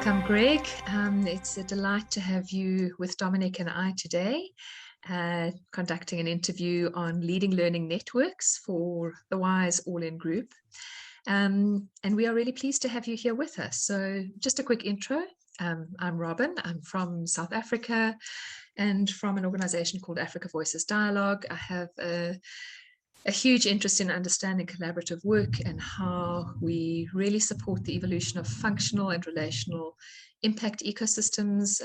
Welcome, Greg. It's a delight to have you with Dominic and I today, conducting an interview on leading learning networks for the WISE All-In Group. And we are really pleased to have you here with us. So just a quick intro. I'm Robin. I'm from South Africa and from an organization called Africa Voices Dialogue. I have a huge interest in understanding collaborative work and how we really support the evolution of functional and relational impact ecosystems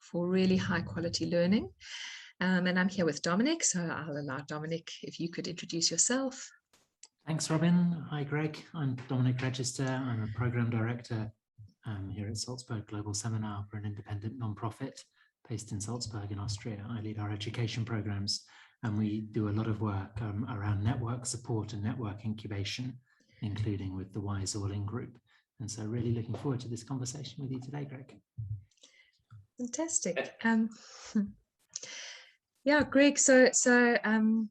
for really high quality learning. And I'm here with Dominic, so I'll allow Dominic, if you could introduce yourself. Thanks, Robin. Hi, Greg. I'm Dominic Register. I'm a program director here at Salzburg Global Seminar for an independent nonprofit based in Salzburg in Austria. I lead our education programs, and we do a lot of work around network support and network incubation, including with the WISE All-In Group. And so really looking forward to this conversation with you today, Greg. Fantastic. Yeah, Greg, so the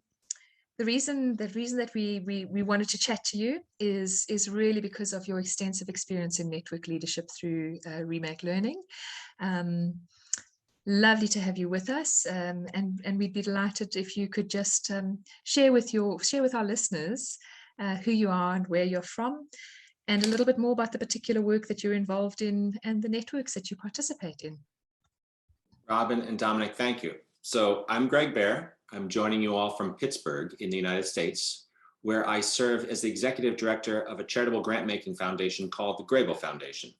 reason that we wanted to chat to you is really because of your extensive experience in network leadership through Remake Learning. Lovely to have you with us, and we'd be delighted if you could just share with our listeners who you are and where you're from, and a little bit more about the particular work that you're involved in and the networks that you participate in. Robin and Dominic, thank you. So I'm Gregg Behr. I'm joining you all from Pittsburgh in the United States, where I serve as the executive director of a charitable grant-making foundation called the Gregg Foundation.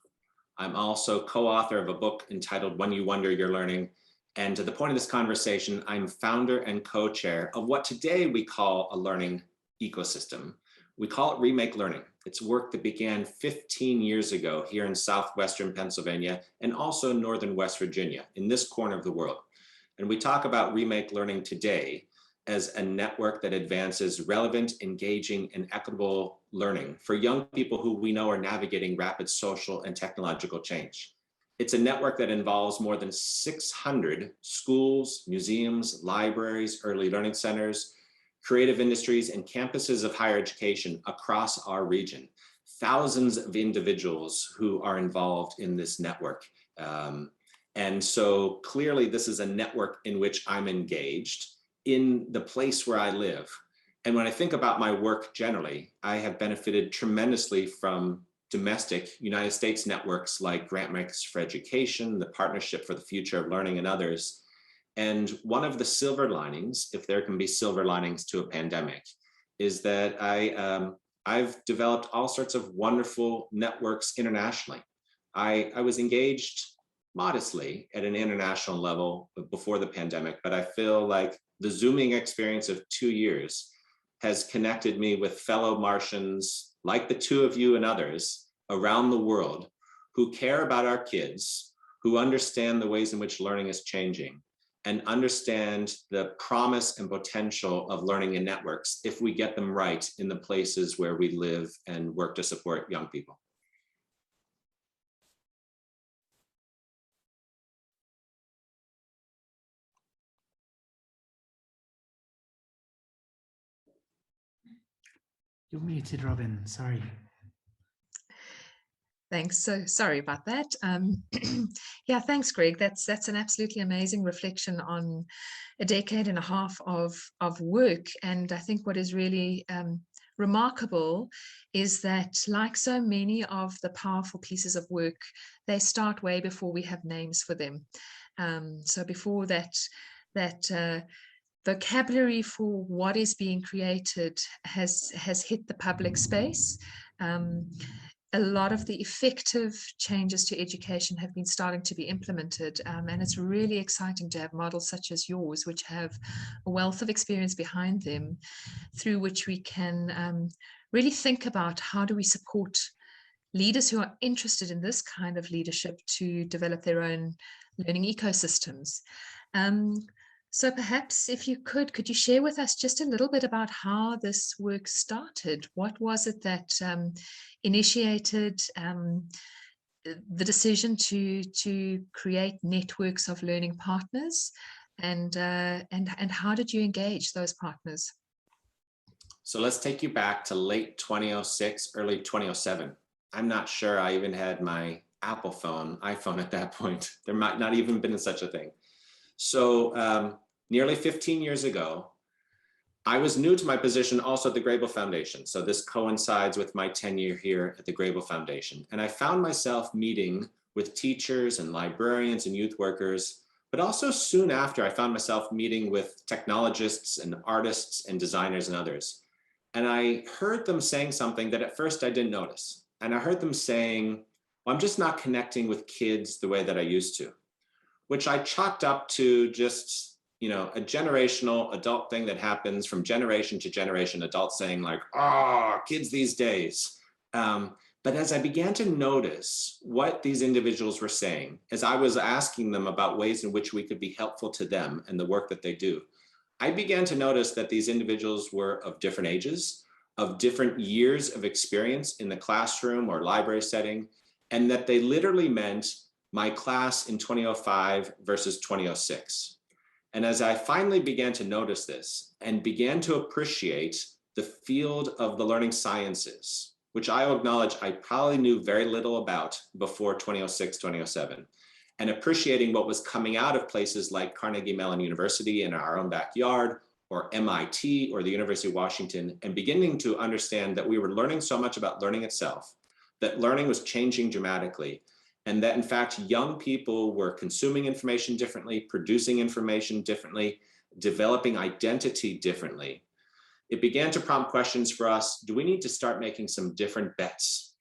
I'm also co-author of a book entitled When You Wonder You're Learning. And to the point of this conversation, I'm founder and co-chair of what today we call a learning ecosystem. We call it Remake Learning. It's work that began 15 years ago here in southwestern Pennsylvania and also northern West Virginia, in this corner of the world. And we talk about Remake Learning today as a network that advances relevant, engaging, and equitable learning for young people who we know are navigating rapid social and technological change. It's a network that involves more than 600 schools, museums, libraries, early learning centers, creative industries, and campuses of higher education across our region. Thousands of individuals who are involved in this network. And so clearly this is a network in which I'm engaged in the place where I live. And when I think about my work generally, I have benefited tremendously from domestic United States networks like Grantmakers for Education, the Partnership for the Future of Learning, and others. And one of the silver linings, if there can be silver linings to a pandemic, is that I've developed all sorts of wonderful networks internationally. I was engaged modestly at an international level before the pandemic, but I feel like the Zooming experience of 2 years has connected me with fellow Martians like the two of you and others around the world who care about our kids, who understand the ways in which learning is changing, and understand the promise and potential of learning in networks if we get them right in the places where we live and work to support young people. You're muted, Robin. Sorry. Thanks. So sorry about that. Yeah, thanks, Greg. That's an absolutely amazing reflection on a decade and a half of work. And I think what is really remarkable is that, like so many of the powerful pieces of work, they start way before we have names for them. So before that vocabulary for what is being created has hit the public space. A lot of the effective changes to education have been starting to be implemented, and it's really exciting to have models such as yours, which have a wealth of experience behind them, through which we can really think about how do we support leaders who are interested in this kind of leadership to develop their own learning ecosystems. So perhaps if you could you share with us just a little bit about how this work started? What was it that initiated the decision to create networks of learning partners, and how did you engage those partners? So let's take you back to late 2006, early 2007. I'm not sure I even had my Apple phone, iPhone at that point. There might not even been such a thing. So nearly 15 years ago, I was new to my position also at the Gregg Foundation. So this coincides with my tenure here at the Gregg Foundation. And I found myself meeting with teachers and librarians and youth workers, but also soon after I found myself meeting with technologists and artists and designers and others. And I heard them saying something that at first I didn't notice. And I heard them saying, well, I'm just not connecting with kids the way that I used to, which I chalked up to just, a generational adult thing that happens from generation to generation, adults saying like, oh, kids these days. But as I began to notice what these individuals were saying, as I was asking them about ways in which we could be helpful to them and the work that they do, I began to notice that these individuals were of different ages, of different years of experience in the classroom or library setting, and that they literally meant my class in 2005 versus 2006. And as I finally began to notice this and began to appreciate the field of the learning sciences, which I acknowledge I probably knew very little about before 2006, 2007, and appreciating what was coming out of places like Carnegie Mellon University in our own backyard, or MIT, or the University of Washington, and beginning to understand that we were learning so much about learning itself, that learning was changing dramatically, and that in fact, young people were consuming information differently, producing information differently, developing identity differently. It began to prompt questions for us. Do we need to start making some different bets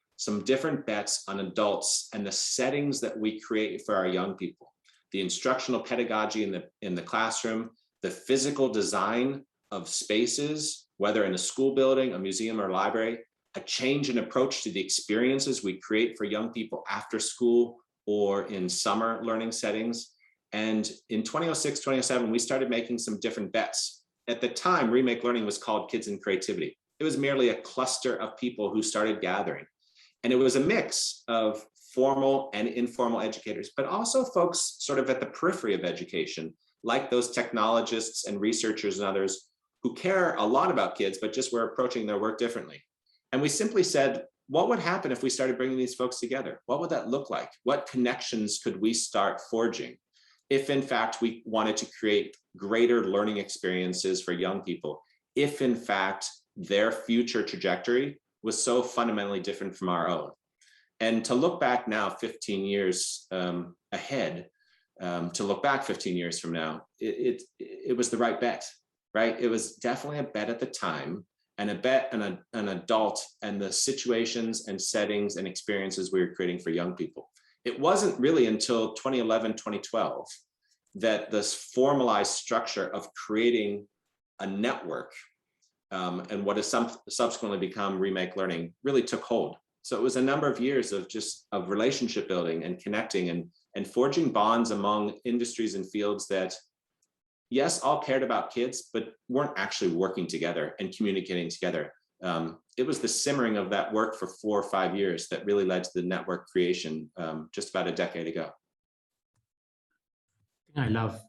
on adults and the settings that we create for our young people? The instructional pedagogy in the classroom, the physical design of spaces, whether in a school building, a museum, or library, a change in approach to the experiences we create for young people after school or in summer learning settings. And in 2006, 2007, we started making some different bets. At the time, Remake Learning was called Kids and Creativity. It was merely a cluster of people who started gathering. And it was a mix of formal and informal educators, but also folks sort of at the periphery of education, like those technologists and researchers and others who care a lot about kids, but just were approaching their work differently. And we simply said, what would happen if we started bringing these folks together? What would that look like? What connections could we start forging if in fact we wanted to create greater learning experiences for young people, if in fact their future trajectory was so fundamentally different from our own? And to look back now 15 years ahead, to look back 15 years from now, it was the right bet, right? It was definitely a bet at the time, and a bet on an adult and the situations and settings and experiences we were creating for young people. It wasn't really until 2011, 2012 that this formalized structure of creating a network and what has subsequently become Remake Learning really took hold. So it was a number of years of relationship building and connecting and forging bonds among industries and fields that, yes, all cared about kids, but weren't actually working together and communicating together. It was the simmering of that work for 4 or 5 years that really led to the network creation just about a decade ago. I love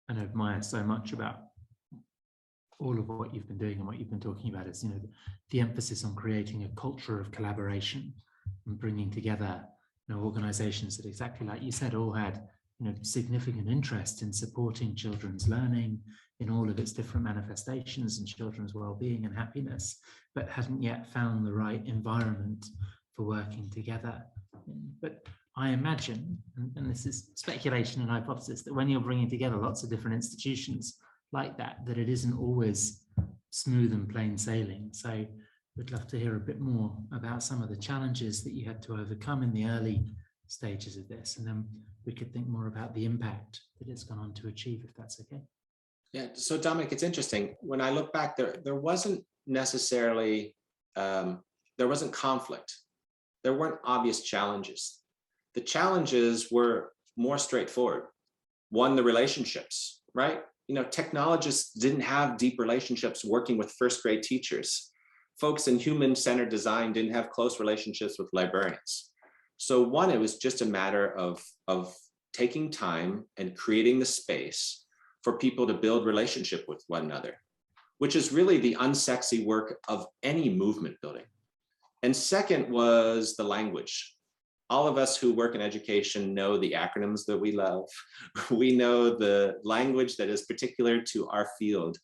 and admire so much about all of what you've been doing and what you've been talking about is, the emphasis on creating a culture of collaboration and bringing together, organizations that, exactly like you said, all had significant interest in supporting children's learning in all of its different manifestations and children's well-being and happiness, but hadn't yet found the right environment for working together. But I imagine, and this is speculation and hypothesis, that when you're bringing together lots of different institutions like that it isn't always smooth and plain sailing. So we'd love to hear a bit more about some of the challenges that you had to overcome in the early stages of this, and then we could think more about the impact that it's gone on to achieve, if that's okay. Yeah, so Dominic, it's interesting. When I look back, there wasn't necessarily, there wasn't conflict. There weren't obvious challenges. The challenges were more straightforward. One, the relationships, right? Technologists didn't have deep relationships working with first grade teachers. Folks in human-centered design didn't have close relationships with librarians. So one, it was just a matter of taking time and creating the space for people to build relationship with one another, which is really the unsexy work of any movement building. And second was the language. all of us who work in education know the acronyms that we love. We know the language that is particular to our field.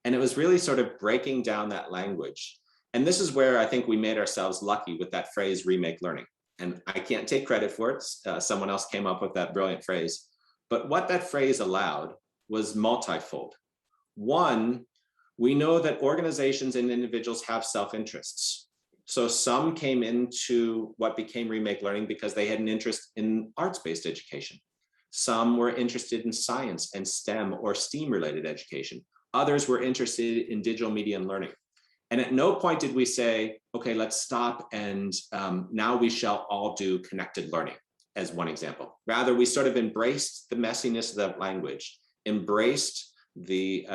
And it was really sort of breaking down that language. And this is where I think we made ourselves lucky with that phrase, remake learning. And I can't take credit for it. Someone else came up with that brilliant phrase. But what that phrase allowed was multifold. One, we know that organizations and individuals have self-interests. So some came into what became remake learning because they had an interest in arts-based education. Some were interested in science and STEM or STEAM-related education. Others were interested in digital media and learning. And at no point did we say, okay, let's stop and now we shall all do connected learning, as one example. Rather, we sort of embraced the messiness of that language, embraced the,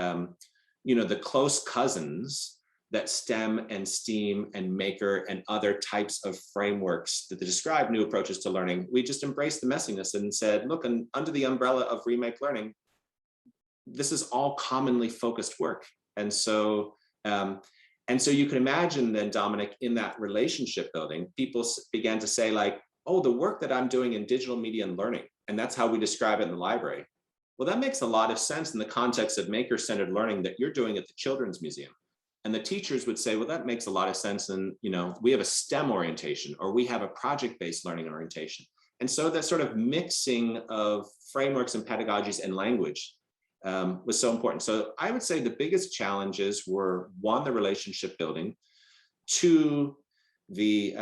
the close cousins that STEM and STEAM and Maker and other types of frameworks that describe new approaches to learning. We just embraced the messiness and said, look, under the umbrella of remake learning, this is all commonly focused work. And so you can imagine then, Dominic, in that relationship building, people began to say like, oh, the work that I'm doing in digital media and learning, and that's how we describe it in the library. Well, that makes a lot of sense in the context of maker-centered learning that you're doing at the Children's Museum. And the teachers would say, well, that makes a lot of sense. And, we have a STEM orientation, or we have a project-based learning orientation. And so that sort of mixing of frameworks and pedagogies and language was so important. So I would say the biggest challenges were, one, the relationship building, two, the,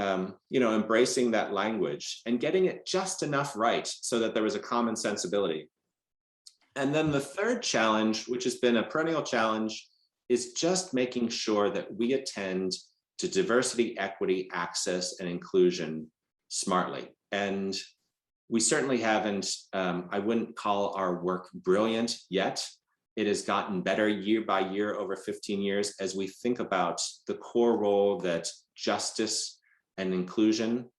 embracing that language and getting it just enough right so that there was a common sensibility. And then the third challenge, which has been a perennial challenge, is just making sure that we attend to diversity, equity, access, and inclusion smartly. And we certainly haven't, I wouldn't call our work brilliant yet. It has gotten better year by year over 15 years as we think about the core role that justice and inclusion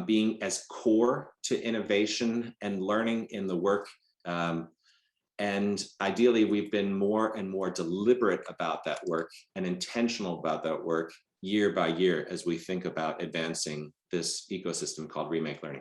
being as core to innovation and learning in the work. And ideally, we've been more and more deliberate about that work and intentional about that work year by year as we think about advancing this ecosystem called remake learning.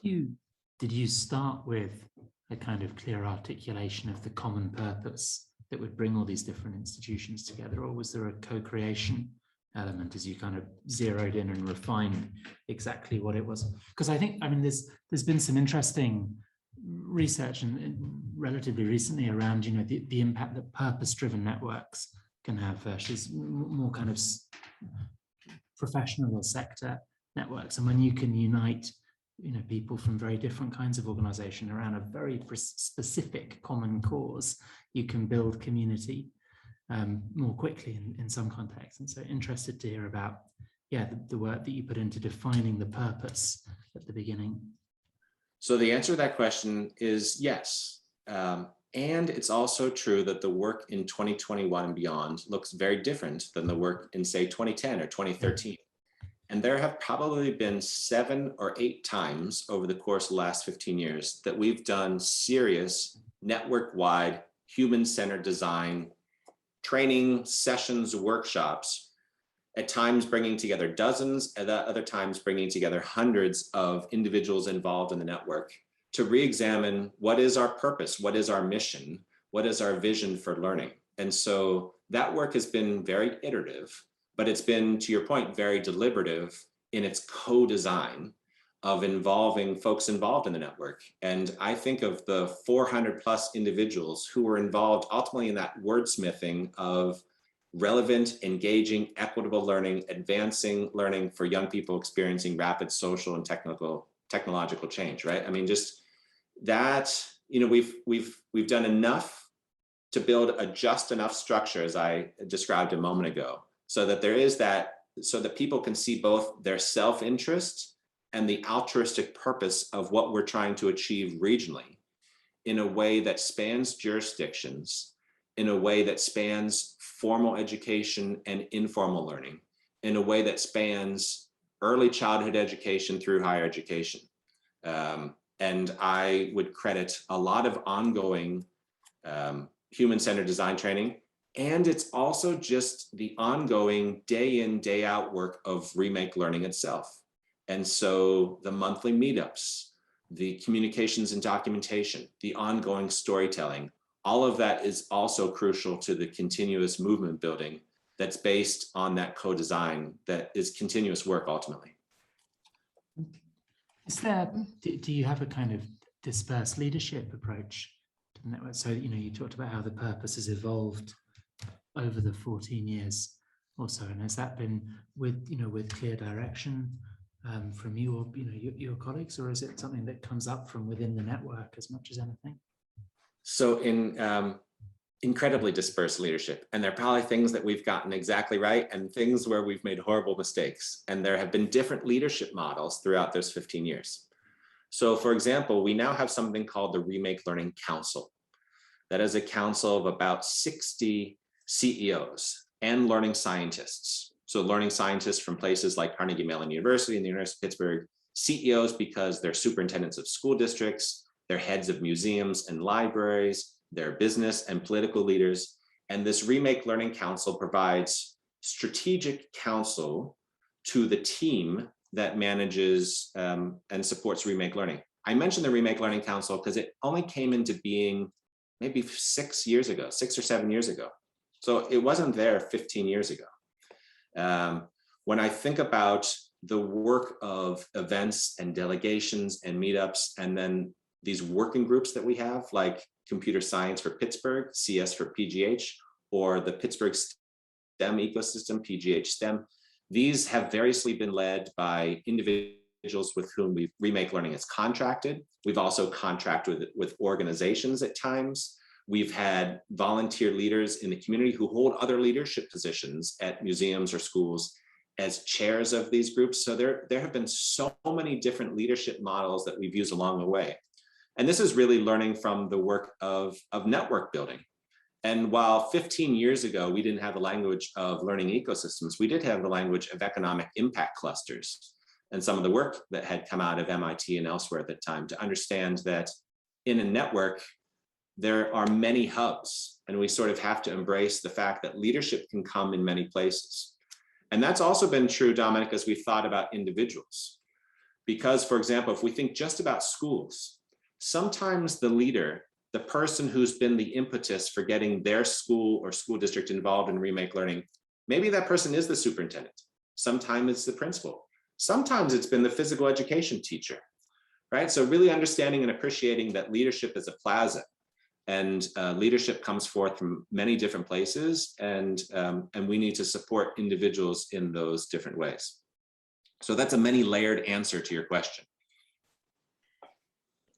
Did you start with a kind of clear articulation of the common purpose that would bring all these different institutions together, or was there a co-creation element as you kind of zeroed in and refined exactly what it was? Because I mean, there's been some interesting research and relatively recently around, the impact that purpose-driven networks can have versus more kind of professional or sector networks. And when you can unite, people from very different kinds of organization around a very specific common cause, you can build community more quickly in some contexts. And so interested to hear about, the work that you put into defining the purpose at the beginning. So the answer to that question is yes. And it's also true that the work in 2021 and beyond looks very different than the work in, say, 2010 or 2013. And there have probably been 7 or 8 times over the course of the last 15 years that we've done serious network-wide human-centered design training sessions, workshops, at times bringing together dozens, at other times bringing together hundreds of individuals involved in the network to re-examine what is our purpose, what is our mission, what is our vision for learning. And so that work has been very iterative, but it's been, to your point, very deliberative in its co-design of involving folks involved in the network. And I think of the 400 plus individuals who were involved ultimately in that wordsmithing of relevant, engaging, equitable learning, advancing learning for young people experiencing rapid social and technological change, right? I mean, just that, we've done enough to build a just enough structure, as I described a moment ago, so that there is that, so that people can see both their self-interest and the altruistic purpose of what we're trying to achieve regionally in a way that spans jurisdictions, in a way that spans formal education and informal learning, in a way that spans early childhood education through higher education. And I would credit a lot of ongoing human-centered design training. And it's also just the ongoing day in, day out work of remake learning itself. And so the monthly meetups, the communications and documentation, the ongoing storytelling, all of that is also crucial to the continuous movement building that's based on that co-design that is continuous work ultimately. Is there, do you have a kind of dispersed leadership approach to the network? So, you talked about how the purpose has evolved over the 14 years or so, and has that been with clear direction from you or your colleagues, or is it something that comes up from within the network as much as anything? So in incredibly dispersed leadership, and there are probably things that we've gotten exactly right and things where we've made horrible mistakes, and there have been different leadership models throughout those 15 years. So for example, we now have something called the Remake Learning Council. That is a council of about 60 CEOs and learning scientists. So learning scientists from places like Carnegie Mellon University and the University of Pittsburgh, CEOs because they're superintendents of school districts, they're heads of museums and libraries, they're business and political leaders. And this Remake Learning Council provides strategic counsel to the team that manages and supports Remake Learning. I mentioned the Remake Learning Council because it only came into being maybe 6 or 7 years ago. So it wasn't there 15 years ago. When I think about the work of events and delegations and meetups, and then these working groups that we have, like Computer Science for Pittsburgh, CS for PGH, or the Pittsburgh STEM ecosystem, PGH STEM, these have variously been led by individuals with whom Remake Learning is contracted. We've also contracted with organizations at times. We've had volunteer leaders in the community who hold other leadership positions at museums or schools as chairs of these groups. So there have been so many different leadership models that we've used along the way. And this is really learning from the work of network building. And while 15 years ago, we didn't have the language of learning ecosystems, we did have the language of economic impact clusters and some of the work that had come out of MIT and elsewhere at the time to understand that in a network, there are many hubs, and we sort of have to embrace the fact that leadership can come in many places. And that's also been true, Dominic, as we've thought about individuals. Because, for example, if we think just about schools, sometimes the leader, the person who's been the impetus for getting their school or school district involved in Remake Learning, maybe that person is the superintendent. Sometimes it's the principal. Sometimes it's been the physical education teacher, right? So really understanding and appreciating that leadership is a plaza, and leadership comes forth from many different places, and we need to support individuals in those different ways. So that's a many-layered answer to your question.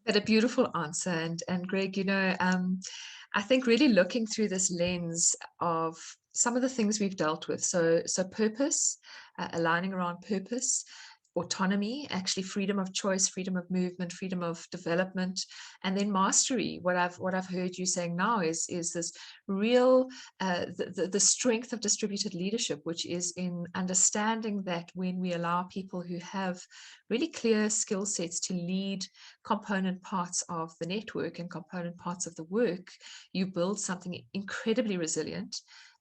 But a beautiful answer. And Greg, I think really looking through this lens of some of the things we've dealt with. So purpose, aligning around purpose, autonomy, actually freedom of choice, freedom of movement, freedom of development, and then mastery. What I've heard you saying now is this real the strength of distributed leadership, which is in understanding that when we allow people who have really clear skill sets to lead component parts of the network and component parts of the work, you build something incredibly resilient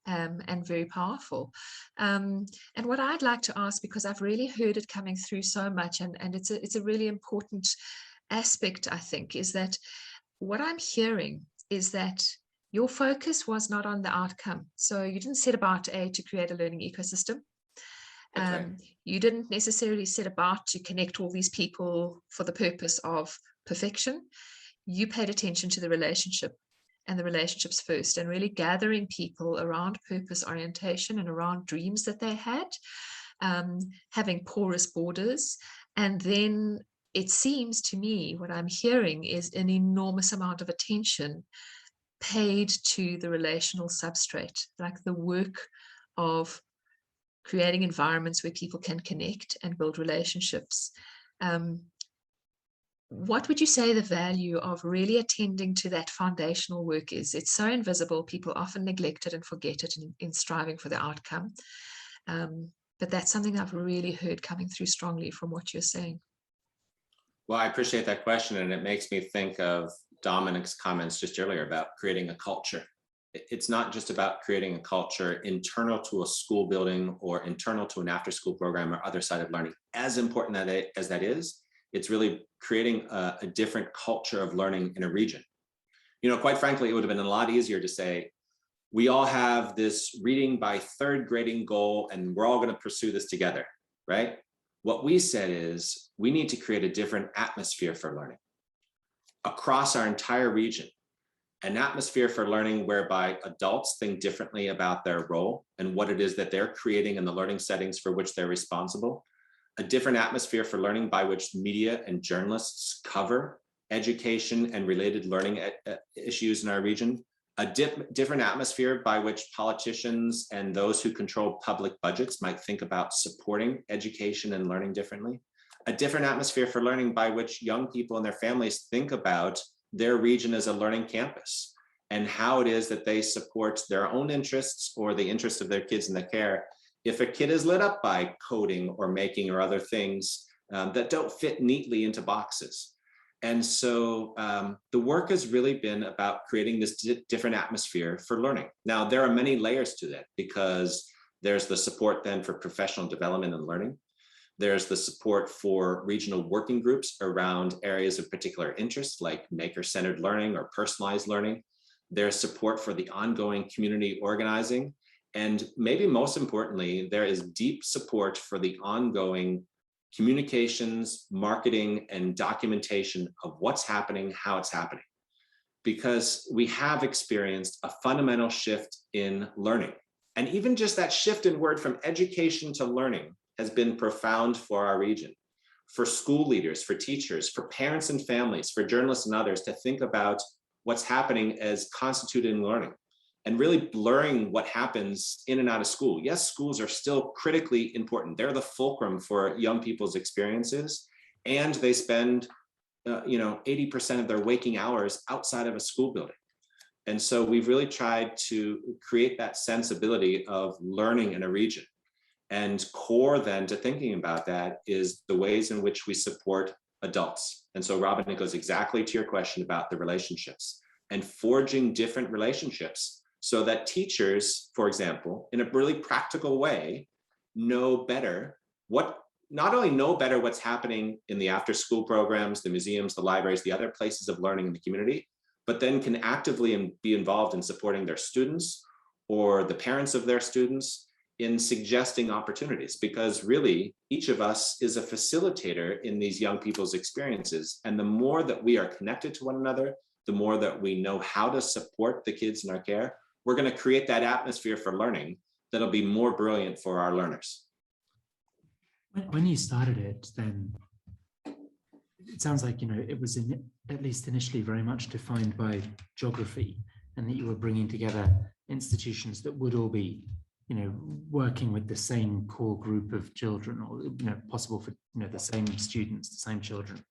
and very powerful. And what I'd like to ask, because I've really heard it coming through so much, and it's a really important aspect, I think, is that what I'm hearing is that your focus was not on the outcome. So you didn't set about to create a learning ecosystem. Right. You didn't necessarily set about to connect all these people for the purpose of perfection. You paid attention to the relationship and the relationships first, and really gathering people around purpose orientation and around dreams that they had, having porous borders. And then it seems to me what I'm hearing is an enormous amount of attention paid to the relational substrate, like the work of creating environments where people can connect and build relationships. What would you say the value of really attending to that foundational work is? It's so invisible. People often neglect it and forget it in striving for the outcome. But that's something I've really heard coming through strongly from what you're saying. Well, I appreciate that question, and it makes me think of Dominic's comments just earlier about creating a culture. It's not just about creating a culture internal to a school building or internal to an after-school program or other side of learning. As important as that is, it's really creating a different culture of learning in a region. Quite frankly, it would have been a lot easier to say, we all have this reading by third grading goal and we're all going to pursue this together, right? What we said is we need to create a different atmosphere for learning across our entire region. An atmosphere for learning whereby adults think differently about their role and what it is that they're creating in the learning settings for which they're responsible. A different atmosphere for learning by which media and journalists cover education and related learning issues in our region. A different atmosphere by which politicians and those who control public budgets might think about supporting education and learning differently. A different atmosphere for learning by which young people and their families think about their region as a learning campus and how it is that they support their own interests or the interests of their kids in their care. If a kid is lit up by coding or making or other things that don't fit neatly into boxes. And so the work has really been about creating this different atmosphere for learning. Now, there are many layers to that because there's the support then for professional development and learning. There's the support for regional working groups around areas of particular interest, like maker-centered learning or personalized learning. There's support for the ongoing community organizing. And maybe most importantly, there is deep support for the ongoing communications, marketing, and documentation of what's happening, how it's happening. Because we have experienced a fundamental shift in learning. And even just that shift in word from education to learning has been profound for our region, for school leaders, for teachers, for parents and families, for journalists and others to think about what's happening as constituting learning and really blurring what happens in and out of school. Yes, schools are still critically important. They're the fulcrum for young people's experiences, and they spend 80% of their waking hours outside of a school building. And so we've really tried to create that sensibility of learning in a region. And core then to thinking about that is the ways in which we support adults. And so Robin, it goes exactly to your question about the relationships and forging different relationships so that teachers, for example, in a really practical way, not only know better what's happening in the after school programs, the museums, the libraries, the other places of learning in the community, but then can actively be involved in supporting their students or the parents of their students in suggesting opportunities, because really each of us is a facilitator in these young people's experiences. And the more that we are connected to one another, the more that we know how to support the kids in our care, we're going to create that atmosphere for learning that'll be more brilliant for our learners. When you started it, then it sounds like, it was at least initially very much defined by geography, and that you were bringing together institutions that would all be working with the same core group of children, or possible for the same students, the same children,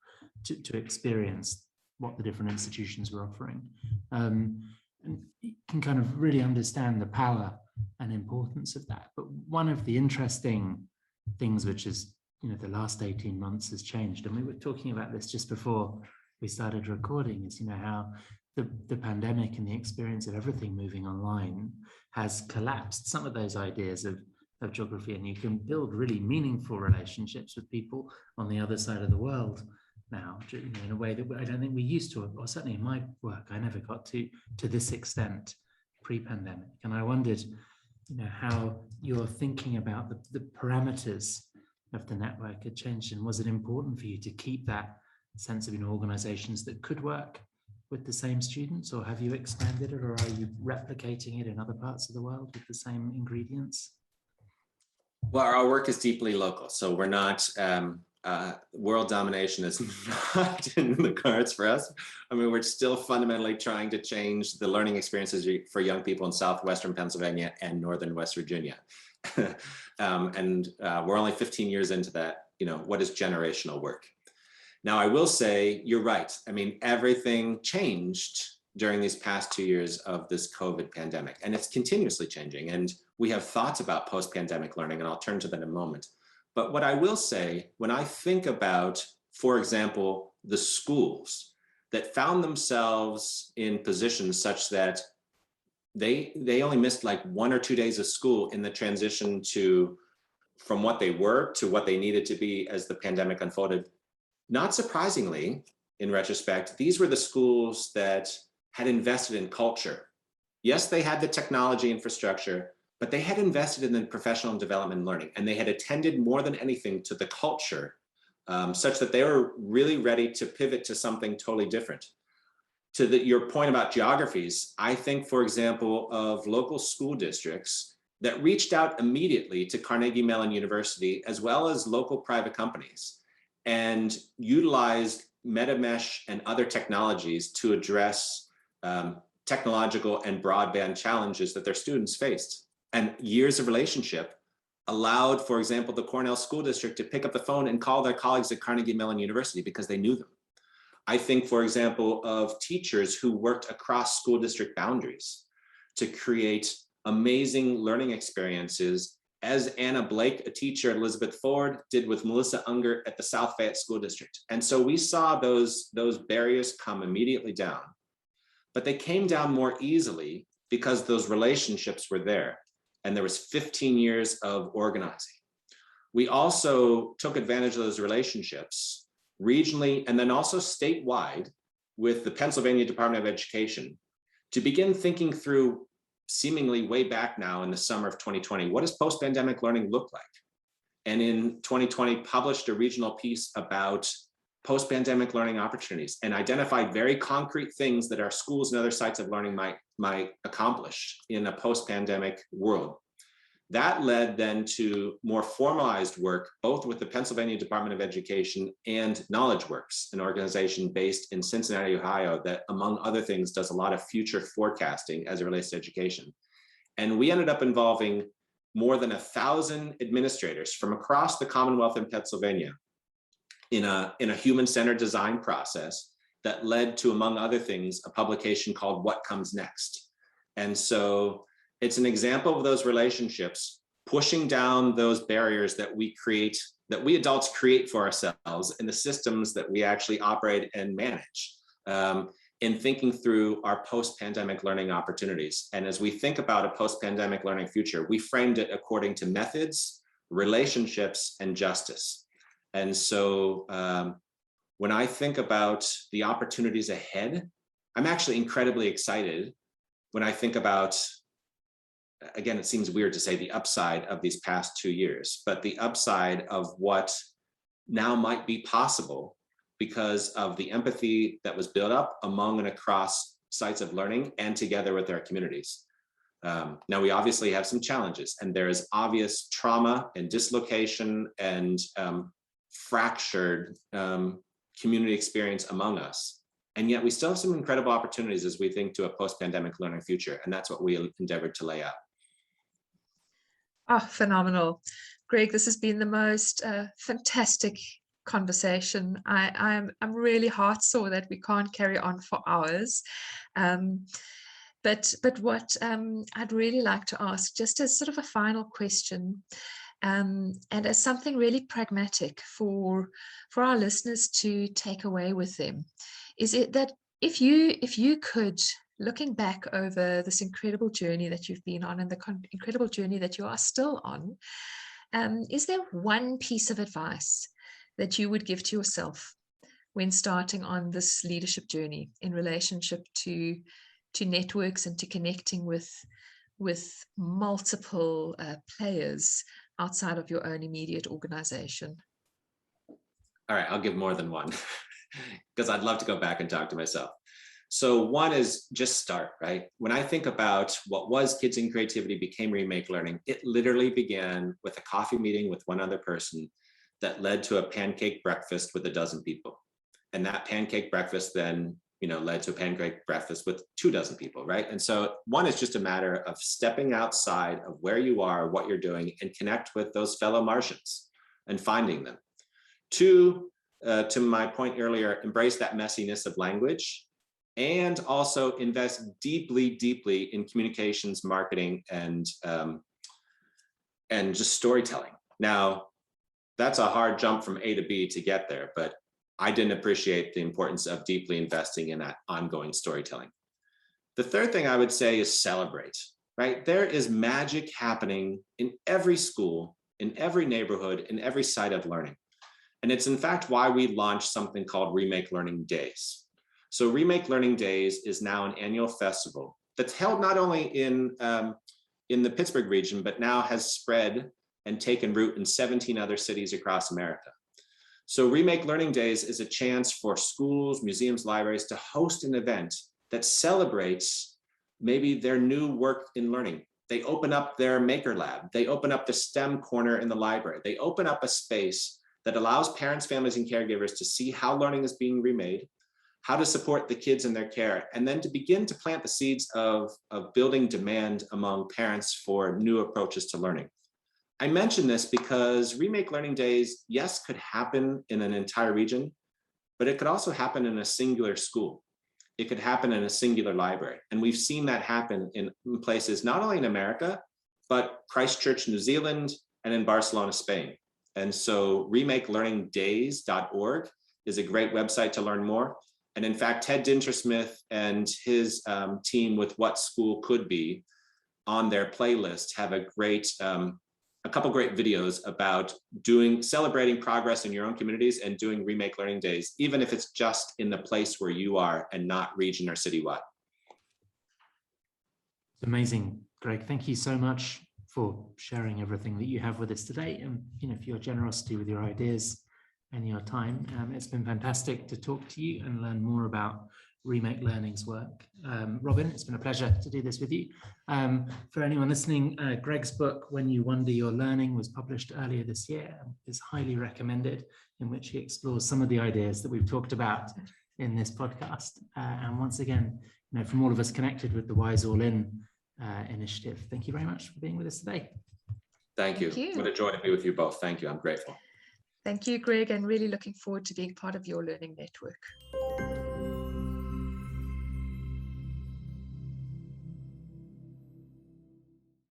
to experience what the different institutions were offering, and you can kind of really understand the power and importance of that. But one of the interesting things which is the last 18 months has changed, and we were talking about this just before we started recording, is how the pandemic and the experience of everything moving online has collapsed some of those ideas of geography, and you can build really meaningful relationships with people on the other side of the world now, in a way that I don't think we used to, or certainly in my work, I never got to this extent pre-pandemic. And I wondered, how you're thinking about the parameters of the network had changed, and was it important for you to keep that sense of organizations that could work with the same students, or have you expanded it, or are you replicating it in other parts of the world with the same ingredients? Well, our work is deeply local, so we're not, world domination is not in the cards for us. I mean, we're still fundamentally trying to change the learning experiences for young people in Southwestern Pennsylvania and Northern West Virginia. And we're only 15 years into that, what is generational work? Now, I will say, you're right. I mean, everything changed during these past 2 years of this COVID pandemic, and it's continuously changing. And we have thoughts about post-pandemic learning, and I'll turn to that in a moment. But what I will say, when I think about, for example, the schools that found themselves in positions such that they only missed like 1 or 2 days of school in the transition from what they were to what they needed to be as the pandemic unfolded. Not surprisingly, in retrospect, these were the schools that had invested in culture. Yes, they had the technology infrastructure, but they had invested in the professional development and learning, and they had attended more than anything to the culture, such that they were really ready to pivot to something totally different. To your point about geographies, I think, for example, of local school districts that reached out immediately to Carnegie Mellon University, as well as local private companies, and utilized MetaMesh and other technologies to address technological and broadband challenges that their students faced. And years of relationship allowed, for example, the Cornell School District to pick up the phone and call their colleagues at Carnegie Mellon University because they knew them. I think, for example, of teachers who worked across school district boundaries to create amazing learning experiences, as Anna Blake, a teacher at Elizabeth Ford, did with Melissa Unger at the South Fayette School District. And so we saw those barriers come immediately down, but they came down more easily because those relationships were there. And there was 15 years of organizing. We also took advantage of those relationships regionally and then also statewide with the Pennsylvania Department of Education to begin thinking through, seemingly way back now in the summer of 2020, what does post-pandemic learning look like? And in 2020, published a regional piece about post-pandemic learning opportunities and identified very concrete things that our schools and other sites of learning might accomplish in a post-pandemic world. That led then to more formalized work, both with the Pennsylvania Department of Education and KnowledgeWorks, an organization based in Cincinnati, Ohio, that among other things does a lot of future forecasting as it relates to education. And we ended up involving more than 1,000 administrators from across the Commonwealth in Pennsylvania in a human-centered design process that led to, among other things, a publication called What Comes Next. And so it's an example of those relationships pushing down those barriers that we adults create for ourselves in the systems that we actually operate and manage, in thinking through our post-pandemic learning opportunities. And as we think about a post-pandemic learning future, we framed it according to methods, relationships, and justice. And so when I think about the opportunities ahead, I'm actually incredibly excited when I think about, again, it seems weird to say the upside of these past 2 years, but the upside of what now might be possible because of the empathy that was built up among and across sites of learning and together with our communities. Now, we obviously have some challenges, and there is obvious trauma and dislocation and fractured community experience among us. And yet we still have some incredible opportunities as we think to a post-pandemic learning future. And that's what we endeavored to lay out. Oh, phenomenal. Gregg, this has been the most fantastic conversation. I'm really heart sore that we can't carry on for hours. But what I'd really like to ask, just as sort of a final question, and as something really pragmatic for our listeners to take away with them, is it that if you could, looking back over this incredible journey that you've been on and the incredible journey that you are still on, is there one piece of advice that you would give to yourself when starting on this leadership journey in relationship to networks and to connecting with multiple players outside of your own immediate organization? All right, I'll give more than one because I'd love to go back and talk to myself. So one is just start, right? When I think about what was Kids in Creativity became Remake Learning, it literally began with a coffee meeting with one other person that led to a pancake breakfast with 12 people. And that pancake breakfast then, led to a pancake breakfast with 24 people, right? And so one is just a matter of stepping outside of where you are, what you're doing, and connect with those fellow Martians and finding them. Two, to my point earlier, embrace that messiness of language, and also invest deeply, deeply in communications, marketing, and just storytelling. Now, that's a hard jump from A to B to get there, but I didn't appreciate the importance of deeply investing in that ongoing storytelling. The third thing I would say is celebrate, right? There is magic happening in every school, in every neighborhood, in every site of learning. And it's in fact why we launched something called Remake Learning Days. So Remake Learning Days is now an annual festival that's held not only in the Pittsburgh region, but now has spread and taken root in 17 other cities across America. So Remake Learning Days is a chance for schools, museums, libraries to host an event that celebrates maybe their new work in learning. They open up their Maker Lab. They open up the STEM corner in the library. They open up a space that allows parents, families, and caregivers to see how learning is being remade, how to support the kids in their care, and then to begin to plant the seeds of building demand among parents for new approaches to learning. I mention this because Remake Learning Days, yes, could happen in an entire region, but it could also happen in a singular school. It could happen in a singular library. And we've seen that happen in places not only in America, but Christchurch, New Zealand, and in Barcelona, Spain. And so remakelearningdays.org is a great website to learn more. And in fact, Ted Dintersmith and his team with What School Could Be on their playlist have a couple great videos about celebrating progress in your own communities and doing Remake Learning Days, even if it's just in the place where you are and not region or citywide. Amazing, Greg. Thank you so much for sharing everything that you have with us today, and for your generosity with your ideas and your time. It's been fantastic to talk to you and learn more about Remake Learning's work. Robin, it's been a pleasure to do this with you. For anyone listening, Gregg's book, When You Wonder You're Learning, was published earlier this year. It's highly recommended, in which he explores some of the ideas that we've talked about in this podcast. And once again, from all of us connected with the Wise All In initiative, thank you very much for being with us today. Thank you. What a joy to be with you both. Thank you. I'm grateful. Thank you, Gregg, and really looking forward to being part of your learning network.